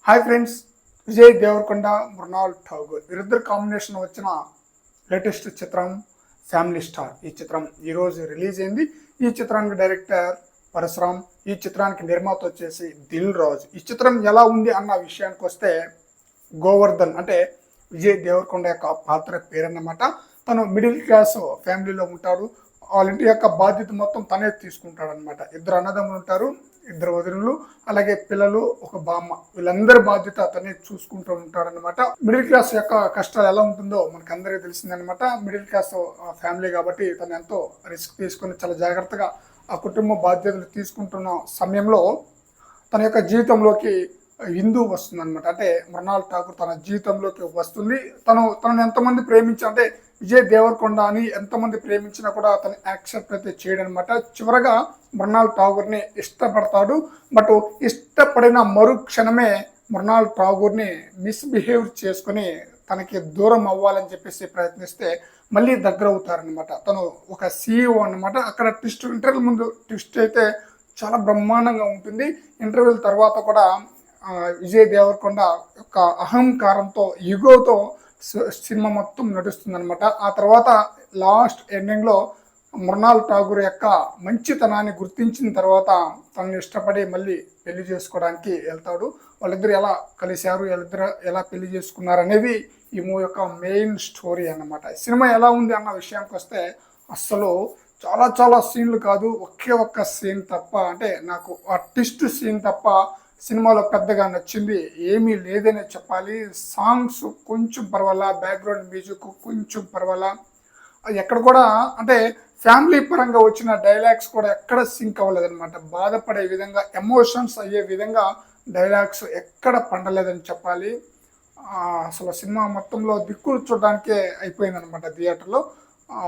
Hi friends, Vijay Devarakonda, Mrunal Tagore వీరిద్దరు combination వచ్చిన latest చిత్రం ఫ్యామిలీ స్టార్. ఈ చిత్రం ఈరోజు రిలీజ్ అయింది. ఈ చిత్రానికి డైరెక్టర్ పరశురామ్, ఈ చిత్రానికి నిర్మాత వచ్చేసి దిల్ రాజు. ఈ చిత్రం ఎలా ఉంది అన్న విషయానికి వస్తే, గోవర్ధన్ అంటే విజయ్ దేవరకొండ యొక్క పాత్ర పేరన్నమాట. తను మిడిల్ క్లాస్ ఫ్యామిలీలో ఉంటాడు. వాళ్ళ ఇంటి యొక్క బాధ్యత మొత్తం తనే తీసుకుంటాడు అనమాట. ఇద్దరు అన్నదమ్ములు ఉంటారు, ఇద్దరు వదినలు, అలాగే పిల్లలు, ఒక బామ్మ. వీళ్ళందరి బాధ్యత తనే చూసుకుంటూ ఉంటాడనమాట. మిడిల్ క్లాస్ యొక్క కష్టాలు ఎలా ఉంటుందో మనకు అందరికీ తెలిసిందనమాట. మిడిల్ క్లాస్ ఫ్యామిలీ కాబట్టి తను ఎంతో రిస్క్ తీసుకొని చాలా జాగ్రత్తగా ఆ కుటుంబ బాధ్యతలు తీసుకుంటున్న సమయంలో తన యొక్క జీవితంలోకి హిందూ వస్తుంది అనమాట. అంటే మృణాల్ ఠాకూర్ తన జీవితంలోకి వస్తుంది. తనను ఎంతమంది ప్రేమించి, అంటే విజయ్ దేవరకొండ అని ఎంతమంది ప్రేమించినా కూడా అతను యాక్సెప్ట్ అయితే చేయడనమాట. చివరగా మృణాల్ ఠాగూర్ని ఇష్టపడతాడు. బట్ ఇష్టపడిన మరుక్షణమే మృణాల్ ఠాగూర్ని మిస్బిహేవ్ చేసుకుని తనకి దూరం అవ్వాలని చెప్పేసి ప్రయత్నిస్తే మళ్ళీ దగ్గర అవుతారనమాట. తను ఒక CEO అనమాట. అక్కడ ఇంటర్వ్యూ ముందు ట్విస్ట్ అయితే చాలా బ్రహ్మాండంగా ఉంటుంది. ఇంటర్వ్యూల తర్వాత కూడా విజయ్ దేవరకొండ యొక్క అహంకారంతో, ఈగోతో సినిమా మొత్తం నడుస్తుంది అనమాట. ఆ తర్వాత లాస్ట్ ఎండింగ్లో మృణాల్ ఠాగూర్ యొక్క మంచితనాన్ని గుర్తించిన తర్వాత తనని ఇష్టపడి మళ్ళీ పెళ్లి చేసుకోవడానికి వెళ్తాడు. వాళ్ళిద్దరు ఎలా కలిశారు, వాళ్ళిద్దరు ఎలా పెళ్లి చేసుకున్నారు అనేది ఈ మూవీ యొక్క మెయిన్ స్టోరీ అన్నమాట. సినిమా ఎలా ఉంది అన్న విషయానికి వస్తే, అస్సలు చాలా చాలా సీన్లు కాదు, ఒకే ఒక్క సీన్ తప్ప, అంటే నాకు ఆ ట్విస్ట్ సీన్ తప్ప సినిమాలో పెద్దగా నచ్చింది ఏమీ లేదనే చెప్పాలి. సాంగ్స్ కొంచెం పర్వాలా, బ్యాక్గ్రౌండ్ మ్యూజిక్ కొంచెం పర్వాలా, ఎక్కడ కూడా అంటే ఫ్యామిలీ పరంగా వచ్చిన డైలాగ్స్ కూడా ఎక్కడ సింక్ అవ్వలేదన్నమాట. బాధపడే విధంగా, ఎమోషన్స్ అయ్యే విధంగా డైలాగ్స్ ఎక్కడ పండలేదని చెప్పాలి. అసలు సినిమా మొత్తంలో దిక్కులు చూడడానికే అయిపోయిందనమాట థియేటర్లో.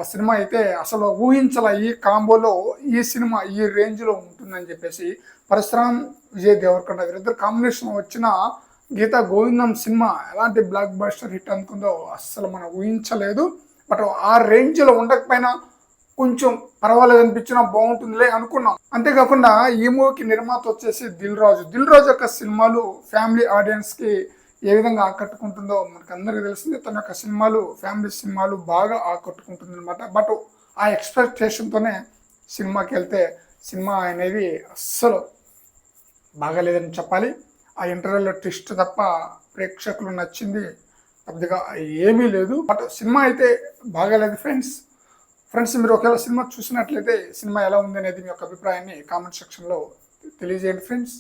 సినిమా అయితే అసలు ఊహించాల ఈ కాంబోలో ఈ సినిమా ఈ రేంజ్లో ఉంటుందని చెప్పేసి. పరశురామ్, విజయ్ దేవరకొండ వీరిద్దరు కాంబినేషన్ వచ్చిన గీతా గోవిందం సినిమా ఎలాంటి బ్లాక్ బస్టర్ హిట్ అనుకుందో అస్సలు మనం ఊహించలేదు. బట్ ఆ రేంజ్లో ఉండకపోయినా కొంచెం పర్వాలేదు అనిపించినా బాగుంటుందిలే అనుకున్నాం. అంతేకాకుండా ఈ మూవీకి నిర్మాత వచ్చేసి దిల్ రాజు యొక్క సినిమాలు ఫ్యామిలీ ఆడియన్స్కి ఏ విధంగా ఆకట్టుకుంటుందో మనకు అందరికీ తెలిసింది. తన యొక్క సినిమాలు ఫ్యామిలీ సినిమాలు బాగా ఆకట్టుకుంటుంది అనమాట. బట్ ఆ ఎక్స్పెక్టేషన్తోనే సినిమాకి వెళ్తే సినిమా అనేది అస్సలు బాగాలేదని చెప్పాలి. ఆ ఇంటర్వ్యూలో ట్విస్ట్ తప్ప ప్రేక్షకులు నచ్చింది పెద్దగా ఏమీ లేదు. బట్ సినిమా అయితే బాగాలేదు ఫ్రెండ్స్. మీరు ఒకవేళ సినిమా చూసినట్లయితే సినిమా ఎలా ఉంది అనేది మీ యొక్క అభిప్రాయాన్ని కామెంట్ సెక్షన్లో తెలియజేయండి ఫ్రెండ్స్.